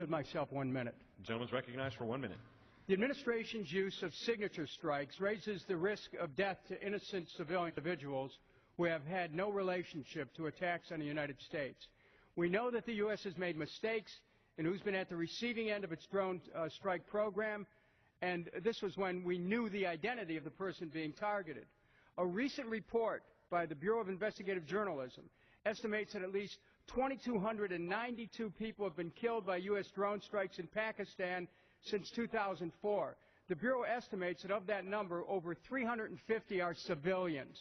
Myself 1 minute. The gentleman is recognized for 1 minute. The administration's use of signature strikes raises the risk of death to innocent civilian individuals who have had no relationship to attacks on the United States. We know that the U.S. has made mistakes and who's been at the receiving end of its drone strike program, and this was when we knew the identity of the person being targeted. A recent report by the Bureau of Investigative Journalism estimates that at least 2,292 people have been killed by U.S. drone strikes in Pakistan since 2004. The Bureau estimates that of that number, over 350 are civilians.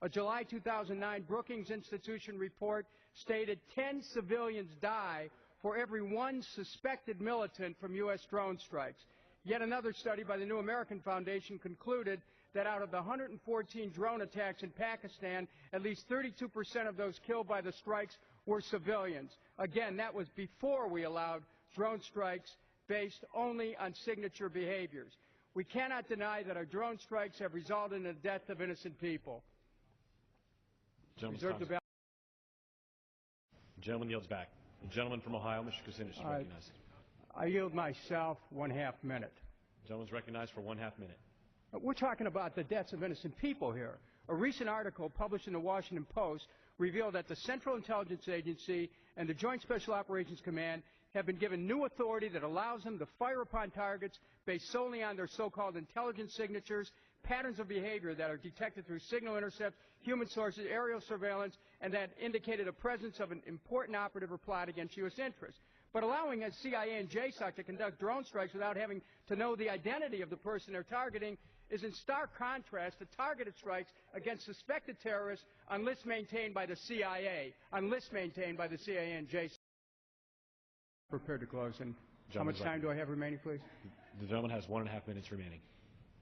A July 2009 Brookings Institution report stated 10 civilians die for every one suspected militant from U.S. drone strikes. Yet another study by the New American Foundation concluded that out of the 114 drone attacks in Pakistan, at least 32% of those killed by the strikes were civilians. Again, that was before we allowed drone strikes based only on signature behaviors. We cannot deny that our drone strikes have resulted in the death of innocent people. The gentleman yields back. The gentleman from Ohio, Mr. Kucinich, is recognized. I yield myself 1/2 minute. The gentleman is recognized for 1/2 minute. We're talking about the deaths of innocent people here. A recent article published in the Washington Post revealed that the Central Intelligence Agency and the Joint Special Operations Command have been given new authority that allows them to fire upon targets based solely on their so-called intelligence signatures, patterns of behavior that are detected through signal intercepts, human sources, aerial surveillance, and that indicated a presence of an important operative or plot against U.S. interests. But allowing a CIA and JSOC to conduct drone strikes without having to know the identity of the person they're targeting is in stark contrast to targeted strikes against suspected terrorists on lists maintained by the CIA, and JSOC. Prepared to close. And how much time do I have remaining, please? The gentleman has 1.5 minutes remaining.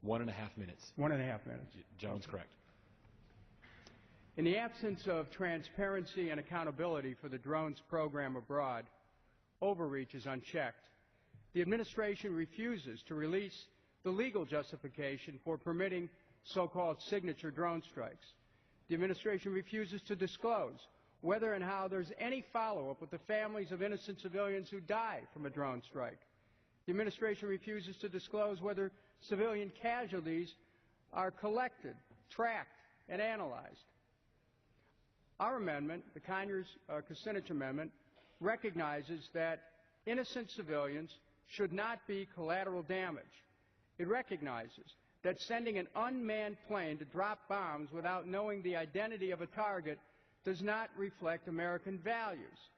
1.5 minutes. 1.5 minutes. Gentleman's correct. In the absence of transparency and accountability for the drones program abroad, overreach is unchecked. The administration refuses to release the legal justification for permitting so-called signature drone strikes. The administration refuses to disclose whether and how there's any follow-up with the families of innocent civilians who die from a drone strike. The administration refuses to disclose whether civilian casualties are collected, tracked, and analyzed. Our amendment, the Conyers-Kucinich amendment, recognizes that innocent civilians should not be collateral damage. It recognizes that sending an unmanned plane to drop bombs without knowing the identity of a target does not reflect American values.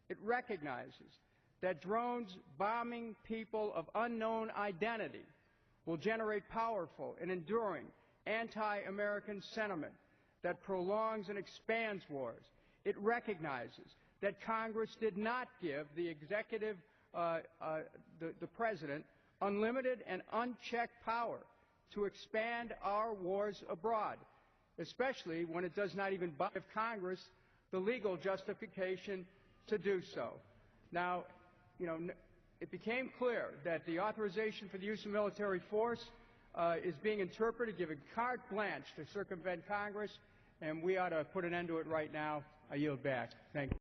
It recognizes that drones bombing people of unknown identity will generate powerful and enduring anti-American sentiment that prolongs and expands wars. It recognizes that Congress did not give the executive, the President, unlimited and unchecked power to expand our wars abroad, especially when it does not even give Congress the legal justification to do so. Now, it became clear that the authorization for the use of military force is being interpreted, giving carte blanche to circumvent Congress, and we ought to put an end to it right now. I yield back. Thank you.